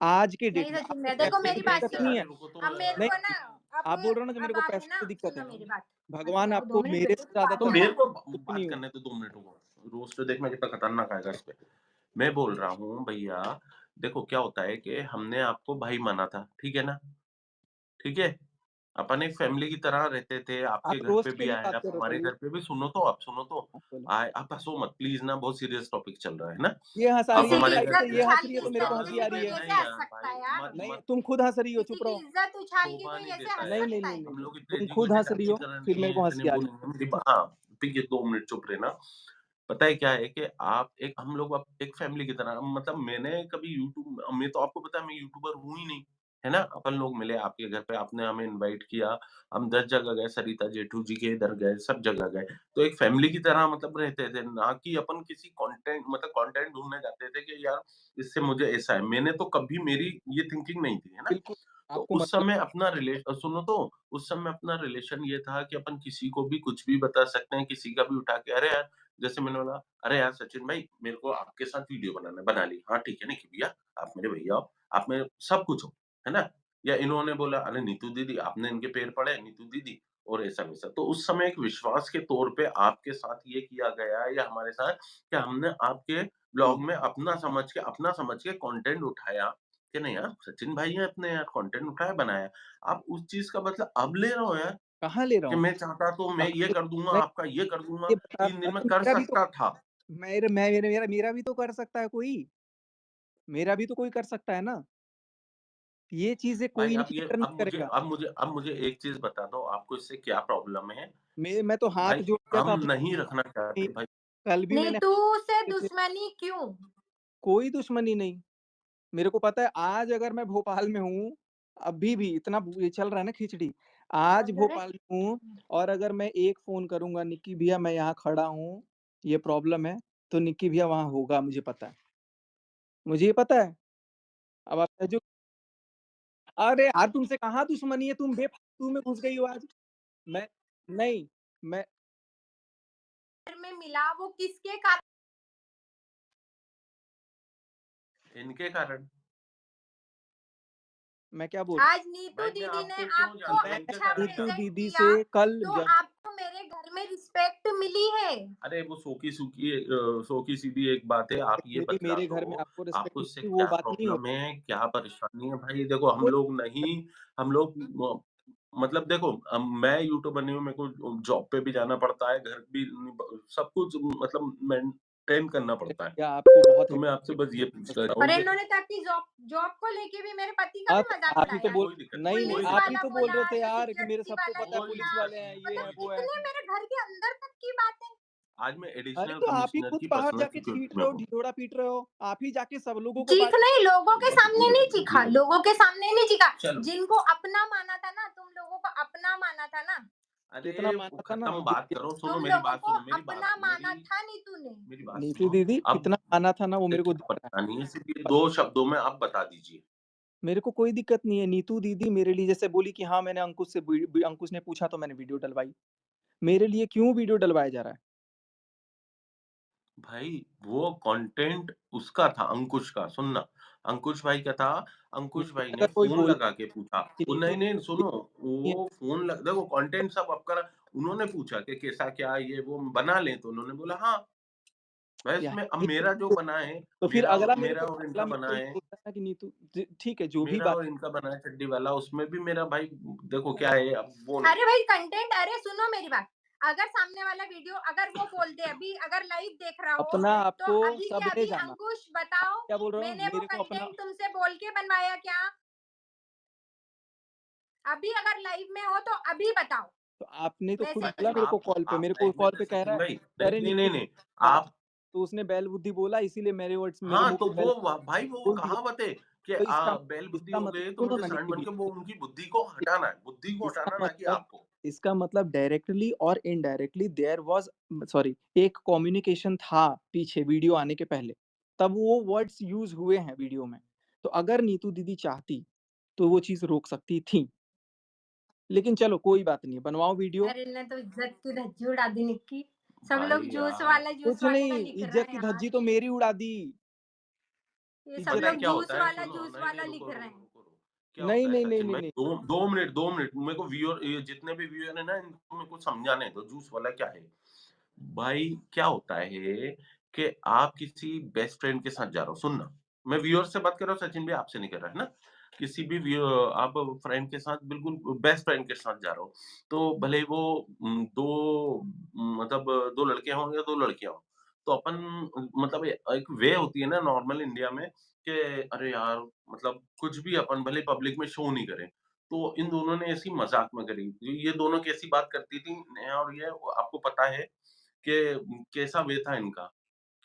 आज के डेट नहीं में सचिन आपको भैया, देखो पैसे कैसे की मेरी बात दिक्कत कैसे नहीं सुनो। है। अरे रुको तो अब मेरे नहीं, को ना, आप बोल रहे हो ना कि मेरे अब को आप है पैसे ना, की दिक्कत है। सुनो मेरी बात। मत भगवान जाओ, 2 आपको मिनट दे मेरे दो, से ज़्यादा बात तो तो करो। मेरे को दुःख बात नहीं हो। करने दो 2 मिनट रुको। रोस्ट देखना कितना खतरनाक आएगा इस पे। मैं बोल रहा हूँ भैया, देखो क्या होता है कि हमने आपको भाई माना था, ठीक है ना? ठीक है? अपन एक फैमिली की तरह रहते थे, आपके आप घर पे रोस्ट के भी लिए आए, बात आप कर रहे हो, हमारे चलिए। घर पे भी सुनो तो, आप सुनो तो। हाँ, बोलो। आए आप हँसो मत प्लीज़ ना, बहुत सीरियस टॉपिक चल रहा है ना? ये हँसा रही आप है किसी की मेरी हमारे साइड घर से, इज़्ज़त पे ये उछाल हँस रही के है तो इस मेरे को तरीके हँसी से आ मैं रही कोई है। कैसे नहीं हँस यार सकता है भाई यार? मत नहीं, मत तुम खुद हँस रही हो, किसी चुप की रहो। इज़्ज़त उछाल के शोभा कोई नहीं ऐसे देता हँस है। नहीं, नहीं, सकता नहीं, है? नहीं, हम नहीं। लोग इतने तुम खुद हँस एजुकेटेड रही आपकी हो, तरह फिर नहीं मेरे है, को इतने हँसी आ वो रही नहीं है। मेरी बा हाँ, ठीक है 2 मिनट चुप रहना। पता है क्या है कि आप एक हम लोग अब एक फैमिली की तरह मतलब मैंने कभी यूट्यूब मैं तो आपको पता है मैं यूट्यूबर हूँ ही नहीं, है ना? अपन लोग मिले आपके घर पे, आपने हमें इनवाइट किया, हम 10 जगह गए, सरिता जेठू जी के इधर गए, सब जगह गए। तो एक फैमिली की तरह मतलब रहते थे, ना कि अपन किसी कंटेंट मतलब कंटेंट ढूँढने जाते थे कि यार इससे मुझे ऐसा है। मैंने तो कभी मेरी ये थिंकिंग नहीं थी, है ना? बिल्कुल, तो आपको उस मतलब समय अपना सुनो तो, उस समय अपना रिलेशन ये था कि अपन किसी को भी कुछ भी बता सकते हैं, किसी का भी उठा के अरे यार जैसे मैंने बोला, "अरे यार सचिन भाई, मेरे को आपके साथ वीडियो बनाना है।" बना ली। "हाँ, ठीक है निकी भैया, आप मेरे भैया हो, आप मेरे सब कुछ हो।" है ना? या इन्होंने बोला, "अरे नीतू दीदी, आपने इनके पैर पड़े, नीतू दीदी" और ऐसा-वैसा। तो उस समय एक विश्वास के तौर पे आपके साथ ये किया गया या हमारे साथ कि हमने आपके ब्लॉग में अपना समझ के कंटेंट उठाया कि नहीं यार, सचिन भाई हैं अपने यार, कंटेंट उठाया, बनाया। आप उस चीज़ का बदला अब ले रहे हो यार, कहाँ ले रहा कि हूँ? मैं चाहता तो मैं कहाँ ये ले कर दूँगा, नहीं, आपका ये कर दूँगा, ये बता 3 रहा दिन में था, कर मेरा भी तो सकता था। मेरा भी तो कर सकता है कोई, मेरा भी तो कोई कर सकता है ना। ये चीज़ें भाई कोई नीचे नहीं करेगा। अब मुझे एक चीज़ बता दो, आपको इससे क्या प्रॉब्लम है? मैं तो हाथ भाई जोड़ दिया था हम अपने, नहीं रखना चाहते भाई। कल भी मैंने नीतू से हाथ जोड़े थे। दुश्मनी क्यों? कोई दुश्मनी नहीं। मेरे को पता है आज अगर मैं भोपाल में हूँ, अभी भी इतना ये चल रहा है ना खिचड़ी, आज अरे! भोपाल में हूँ और अगर मैं एक फ़ोन करूँगा निक्की भैया मैं यहाँ खड़ा हूँ, ये प्रॉब्लम है, तो निक्की भैया वहाँ होगा मुझे पता है। मुझे ये पता है। अब आप जो अरे यार तुमसे कहाँ दुश्मनी है, तुम बेफ़ालतू में घुस गई हो आज। मैं नहीं, मैं में मिला वो किसके कारण? इनके कारण। मैं क्या बोल आज नीतू भाई मैं दीदी ने आपको क्यों आपको जानता हूँ, मैं इनके अच्छा कारण नीतू प्रेज़ेंट जानता हूँ। दीदी किया, से कल तो जब आपको मेरे घर में रिस्पेक्ट मिली है। अरे वो सो की सीधी एक बात है, आप ये मेरी बतला मेरे घर में दो, आपको रिस्पेक्ट आपको इससे मिली वो क्या बात नहीं प्रॉब्लम होती। है, क्या परेशानी है? भाई देखो हम कोई लोग नहीं हम लोग म मतलब देखो मैं यूट्यूबर नहीं हूँ, मेरे को जॉब पे भी जाना पड़ता है, घर भी ब सब कुछ मतलब मेंटेन करना अरे पड़ता है। भैया आपको बहुत तो मैं आपसे बस ये पूछना और चाहूँगा इन्होंने तो आपकी जॉब जॉब को लेके भी मेरे पति का भी तो मज़ाक आप ही तो उड़ाया। बोल कोई दिक्कत नहीं, नहीं, नहीं, कोई पुलिस आप दिक्कत ही वाला तो नहीं, बोल बोला रहे थे या यार कि मेरे सिक्योरिटी सबको वाला पता ये है कोई पुलिस बोला, दिक्कत वाले हैं, नहीं, ये है, कोई वो है। कितने मेरे घर के अंदर तक की बातें। आज मैं अरे एडिशनल तो आप ही कमिश्नर खुद की बाहर पर्सनल जाके सिक्योरिटी चीख में रहे हो, हूँ। ढिंढोरा पीट रहे हो, आप ही जाके सब लोगों को चीख बात नहीं, लोगों के अच्छा सामने नहीं चीखा, धीरे लोगों के सामने नहीं चीखा। चलो। जिनको अपना माना था ना, तुम लोगों को अपना माना था ना, कितना अरे वो माना था ना खत्म दे बात दिया। करो, सुनो तुम मेरी लोगों बात को सुनो, अपना माना था नीतू ने। मेरी बात नीतू सुनो। दीदी अब कितना माना था ना वो ये मेरे को क्या दिख रहा है। परेशानी है सिर्फ ये 2 शब्दों में आप बता दीजिए। मेरे को कोई दिक्कत नहीं है, नीतू दीदी मेरे लिए जैसे बोली कि हाँ, मैंने अंकुश से अंकुश ने पूछा तो मैंने वीडियो डलवाई। मेरे लिए क्यों वीडियो डलवाया जा रहा है? भाई वो कंटेंट उसका था अंकुश का, सुनना, अंकुश भाई का था, अंकुश मुझे भाई ने अगर कोई फ़ोन बोले लगा के पूछा। कि वो नीतू नहीं, नहीं दीदी सुनो, ये वो फ़ोन ल देखो कंटेंट सब आपका उन्होंने पूछा कि कैसा क्या ये वो बना लें? तो उन्होंने बोला हाँ। भाई या इसमें अब नहीं मेरा जो तो बना है, फिर अगला मेरे मेरा को और अगला इनका मेरे बना को ये है, बोल रहा है कि नीतू ठीक है, जो भी मेरा बात और इनका बना है चड्डी वाला, उसमें भी मेरा भाई देखो क्या है, अब वो नहीं अरे भाई कंटेंट, अरे सुनो मेरी बात, अगर सामने वाला वीडियो अगर वो बोल दे अभी अगर लाइव देख रहा हो अपना तो आपको अभी के सबने अभी जाना। अंकुश बताओ, क्या बोल रहा हूँ? मैंने वो मेरे को अपना कंटेंट तुमसे बोल के बनवाया क्या? अभी अगर लाइव में हो तो अभी बताओ। तो आपने तो खुद मैसेज बोला भाई में। मेरे को कॉल पे, मेरे को एक कॉल मिनट पे कह रहा सचिन है, भाई, कह नहीं, रहे नहीं, नीतू नहीं, नहीं, बात, आप तो उसने बैल बुद्धि बोला इसीलिए मेरे वर्ड्स मेरे हाँ, मुँह तो पे बैल भाई वो बोल दिया। कहावत है कि तो इसका बैल बुद्धि इसका हो मतलब गई तो सुनो मुझे ना सांड निक्की बन भैया, के वो उनकी बुद्धि को हटाना है, बुद्धि को इसका हटाना, ना कि मतलब आपको। डायरेक्टली और इनडायरेक्टली देयर वाज़ सॉरी एक कम्युनिकेशन था पीछे वीडियो आने के पहले, तब वो वर्ड्स यूज़ हुए हैं वीडियो में। तो अगर नीतू दीदी चाहती, तो वो चीज़ रोक सकती थीं। लेकिन चलो कोई बात नहीं, बनवाओ वीडियो। अरे ने तो इज्जत की धज्जी उड़ा दी निक्की। सब भाई लोग यार, जूस कुछ वाले का नहीं, लिख रहे इज़्ज़त हैं की यार। धज्जी तो मेरी उड़ा दी। ये सब इज़्ज़त पता है लोग क्या होता है? सुनो, जूस नहीं, नहीं, वाला रुको, लिख रहे रुको, हैं। रुको, रुको। क्या नहीं, होता है नहीं, नहीं, सचिन नहीं, भाई, नहीं। 2 मिनट, मेरे को व्यूअर ये जितने भी व्यूअर है ना, इनको मेरे को समझाने दो, जूस वाला क्या है? भाई क्या होता है कि आप किसी बेस्ट फ्रेंड के साथ जा रहे हो, सुनना, मैं व्यूअर से बात कर रहा हूँ, सचिन भाई आपसे नहीं कर रहा, है ना? किसी भी आप फ्रेंड के साथ बिल्कुल बेस्ट फ्रेंड के साथ जा रहे हो, तो भले ही वो 2 मतलब 2 लड़के हों या 2 लड़कियाँ हों, तो अपन मतलब एक वे होती है ना नॉर्मल इंडिया में कि अरे यार, मतलब कुछ भी अपन भले पब्लिक में शो नहीं करें। तो इन दोनों ने ऐसी मज़ाक में करी, ये दोनों कैसी बात करती थी, नेहा और ये, आपको पता है कि कैसा वे था इनका,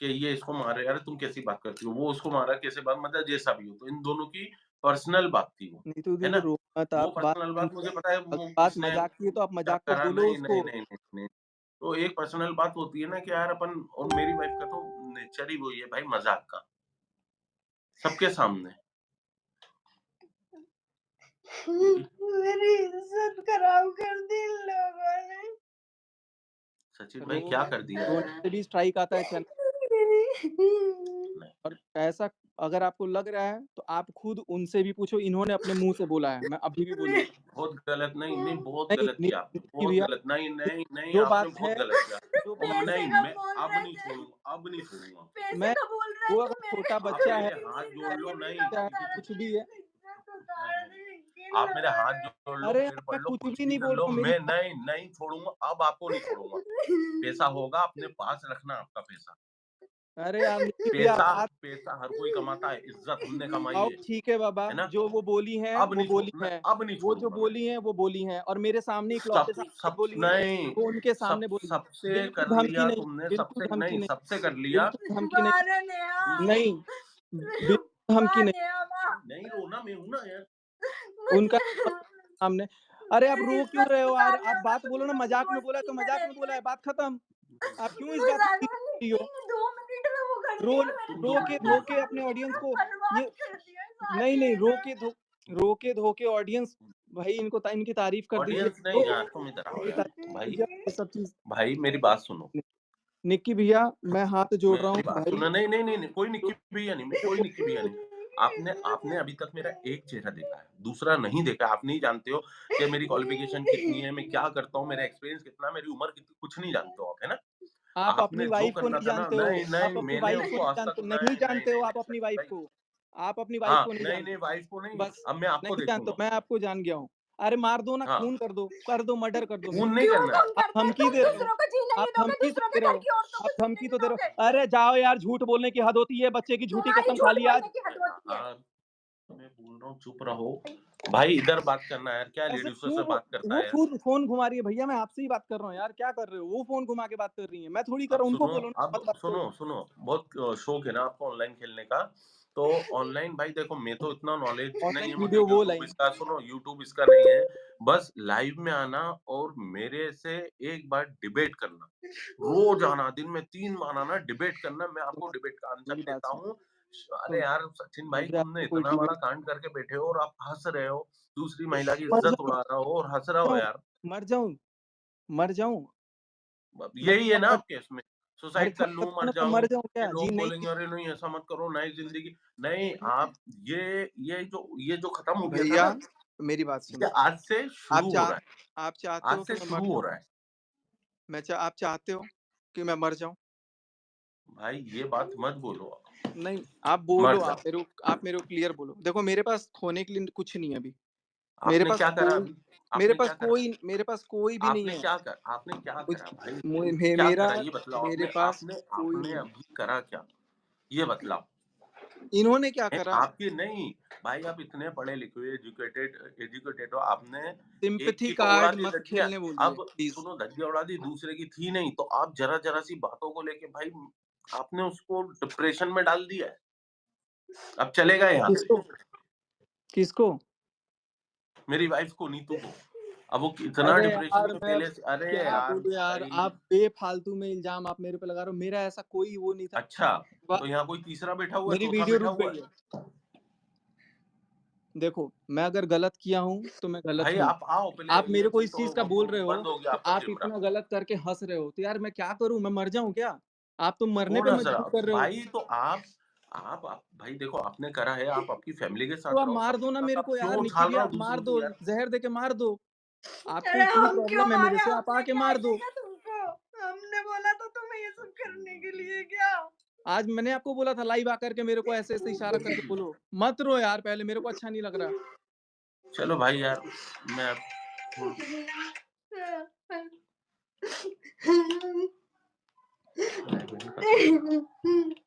कि ये इसको मार रहा है, "अरे तुम कैसी बात करती हो?" वो उसको मारा कैसे बात, मतलब जैसा भी हो। तो इन दोनों की पर्सनल बात थी वो, नीतू है दीदी ना? रो मत वो आप, बात पर्सनल बात मुझे पता है वो बात किसने मज़ाक की है तो आप क्या मज़ाक में करा, बोलो नहीं, उसको। नहीं, नहीं, नहीं, नहीं। तो एक पर्सनल बात होती है ना कि यार अपन, और मेरी वाइफ़ का तो नेचर ही वही है भाई, मज़ाक का, सबके सामने। उनकी मेरी इज्जत खराब कर दी इन लोगों ने। सचिन रो भाई क्या कर दिया रोने है? से भी स्ट्राइक आता है चैनल। नहीं, और ऐसा अगर आपको लग रहा है तो आप खुद उनसे भी पूछो, इन्होंने अपने मुँह से बोला है, मैं अभी भी बोलूँगा। बहुत गलत, नहीं, नहीं, बहुत नहीं, गलत नहीं, किया आपने, निक्की बहुत भैया, गलत, नहीं, नहीं, नहीं, जो आपने बात है बहुत गलत किया। जो और बात पैसे नहीं, का मैं बोल अब रहे नहीं थे, छोड़ूँगा, अब नहीं छोड़ूँगा। पैसे मैं का बोल रहे वो थे, अगर मेरे छोटा आप बच्चा है, मेरे हाथ मेरी जोड़ लो, गरीबी नहीं, का चाहे बता रहे कुछ थे, भी है। मेरी इज्जत उतार दी इन आप मेरे लोगों हाथ ने। जोड़ लो, अरे यार पैर पड़ मैं लो, कुछ कुछ भी भी नहीं कर बोल लो, रहा हूँ, मेरी मैं बात नहीं, नहीं छोड़ूँगा, अब आपको नहीं छोड़ूँगा। पैसा होगा अपने पास रखना, आपका पैसा। अरे यार निक्की भैया पैसा बात पैसा हर कोई कमाता है, इज़्ज़त हमने कमाई आओ है ठीक है बाबा, है ना? जो वो अब नहीं छोड़, मैं अब नहीं वो जो छोड़ूँगा मैं। बोली हैं, वो बोली हैं और मेरे सामने सब इकलौते सामने सब बोली हैं, नहीं, वो उनके सामने सब बोली हैं। सबसे बिल्कुल कर धमकी लिया नहीं, तुमने, बिल्कुल सबसे धमकी नहीं, नहीं, सबसे कर लिया। बिल्कुल धमकी नहीं, मारा नेहा, नहीं, बिल्कुल धमकी मार नहीं, नेहा माँ, नहीं रोना, मैं हूँ ना यार। उनका मुझे सामने। अरे आप मेरी रो क्यों इज्जत रहे हो यार? उतारने आप वाला बात तुम बोलो ना, लोग मज़ाक में बोला है तो दोस्ती में मज़ाक में बोला रहते। है, बात खत्म। आप क्यों इस मैं बात को ज्यादा सीरियस ले रही हो? नहीं, 2 मिनट में वो कर रो दिया, मैंने तुम 2 रो के मिनट क्या में, धो के कर अपने दिया, ऑडियंस मेरा को बर्बाद ये कर दिया नहीं, शादी नहीं, ने। रो के धो के ऑडियंस इनको इनकी तारीफ़ कर दीजिए। ऑडियंस नहीं तो यार, तुम इधर आओ इनकी यार। तारीफ़ भाई, कीजिए, ये सब चीज़। भाई मेरी बात सुनो। निक्की भैया मैं हाथ जोड़ रहा हूँ मेरी बात भाई। सुनो, नहीं, नहीं, नहीं, नहीं, कोई निक्की भैया नहीं, मैं कोई निक्की भैया नहीं। आपने आपने अभी तक मेरा एक चेहरा देखा है, दूसरा नहीं देखा। आप नहीं जानते हो कि मेरी क्वालिफ़िकेशन कितनी है, मैं क्या करता हूँ, मेरा एक्सपीरियंस कितना है, मेरी उम्र कितनी, कुछ नहीं जानते हो आप, है ना? आप अपनी आपने जो वाइफ़ को करना नहीं था ना, जानते हो, नहीं, नहीं, आप अपनी मैंने वाइफ़ को उसको नहीं आज तक, जानते, नहीं नहीं, नहीं, जानते हो नहीं, नहीं, आप अपनी सचिन वाइफ़ भाई। को। आप अपनी वाइफ़ हाँ, को नहीं नहीं, नहीं, जानते। वाइफ़ को नहीं, बस अब मैं आपको नहीं जानते, देखूँगा। मैं आपको जान गया हूँ। अरे मार दो ना, हाँ, खून कर दो, मर्डर कर दो मेरा। खून नहीं क्यों करना है। कम आप करते हैं? धमकी तुम दे रहे हो, दूसरों को जीने आप नहीं दोगे, धमकी तो दूसरों दे के रहे घर हो, की औरतों आप को जीने धमकी नहीं तो दे रहे दोगे। हो। अरे जाओ यार, झूठ बोलने की हद होती है, बच्चे की झूठी तुम्हारी कसम खा झूठ ली आज। बोलने की हद होती है। मैं बोल रहा हूँ चुप रहो। भाई इधर बात करना है यार, क्या ऐसे लेडीज़ों क्यों से बात करता वो है यार? खुद फ़ोन घुमा रही है, भैया मैं आपसे ही बात कर रहा हूँ यार, क्या कर रहे हो? वो फ़ोन घुमा के बात कर रही हैं, मैं थोड़ी कर अब रहा हूँ, उनको सुनो, बोलो ना मत बात करो। बहुत शौक है ना आपको ऑनलाइन खेलने का। तो ऑनलाइन भाई देखो, मैं तो इतना नॉलेज नहीं ऑनलाइन है मुझे, वीडियो वो यूट्यूब लाइन इसका, सुनो, यूट्यूब इसका नहीं है। बस लाइव में आना और मेरे से एक बार डिबेट करना। रोज़ आना, दिन में 3 बार आना, डिबेट करना, मैं आपको सुनो, डिबेट का आंसर मेरी बात देता सुनो, हूँ। अरे सुनो, यार सचिन भाई, मुझे तुमने आपसे कोई इतना बड़ा डिबेट कांड करके बैठे हो और आप हँस रहे हो। दूसरी महिला की मर इज़्ज़त जाऊँ उड़ा रहे हो और हँस रहे हो जाऊँ यार। मर जाऊँ मर जाऊँ अब मैं यही है ना मर आपके इसमें, अरे सुसाइड कर थक लूँ, सकता हूँ मर ना तो जाऊँ, मर जाऊँ फिर क्या? जी लोग नहीं बोलेंगे अरे नहीं ऐसा मत करो, नई ज़िंदगी। नहीं, आप ये जो खत्म हो गया था भैया ना, मेरी बात ये सुनो। आज से आप शुरू हो चाह रहा है, आप चाहते आज हो कि से मैं मर शुरू हो जाऊँ? रहा है। आप चाहते हो कि मैं मर जाऊँ? भाई ये बात मत बोलो आप। नहीं, आप बोलो, मत आप मेरे को क्लियर बोलो। देखो मेरे पास खोने के लिए कुछ नहीं है अभी। मेरे आपने पास क्या करा कोई अभी? आपने क्या करा? मेरे पास कोई भी नहीं है। आपने क्या मुझ करा भाई? मुझे मे क्या मेरा करा ये बतलाओ मेरे आपने पास आपने कोई आपने नहीं है। अभी करा क्या? ये बतलाओ। इन्होंने क्या नहीं करा? आपकी नहीं, भाई आप इतने पढ़े लिखे हुए एजुकेटेड हो, आपने एक सिम्पैथी की तो उड़ा कार्ड दी मत धज्जियाँ, खेलने बोलिए अब प्लीज़। सुनो धज्जियाँ उड़ा दी, दूसरे की थी नहीं, तो आप ज़रा-ज़रा सी बातों को लेके भाई आपने उसको डिप्रेशन में डाल दिया है। अब चलेगा यहाँ से। किसको? किसको? मेरी वाइफ़ को, नीतू को। अब वो इतना अरे डिप्रेशन यार, में मैं अब पहले से अरे क्या यार बोलूँ यार, भाई! आप बेफ़ालतू में इल्ज़ाम आप मेरे पे लगा रहे हो। मेरा ऐसा कोई वो नहीं था। अच्छा, वा तो यहाँ कोई तीसरा बैठा हुआ है, मेरी चौथा वीडियो बैठा रुक हुआ गई है? है। देखो, मैं अगर गलत किया हूँ, तो मैं गलत भाई हूँ। आप आओ पहले आप मेरे को ये इस तो चीज़ का बोल रहे हो, बंद हो गया तो आपका आप चेमरा। इतना गलत करके हँस रहे हो। तो यार मैं क्या करूँ? मैं मर जाऊँ क्या? आप तो मरने पे कौन हँस मजबूर रहा? कर रहे हो। भाई तो आप भाई देखो आपने करा है, आप आपकी फैमिली के तो साथ आप रहो, मार सबके दो ना साथ मेरे आप को क्यों यार, निकी उछाल जी रहे हो आप मार दूसरों दो, की यार? ज़हर दे के मार दो। आपको अरे इतनी हम क्यों प्रॉब्लम है मेरे मारे? से, आप हमने आके क्या मार दो। किया तुमको? हमने बोला था तुम्हें ये सब करने के लिए क्या? आज मैंने आपको बोला था लाइव आकर के मेरे को ऐसे-ऐसे इशारा करके बोलो। मत रो यार पहले, मेरे को अच्छा नहीं लग रहा। चलो भाई यार, मैं अब छोड़ मैं नहीं पता।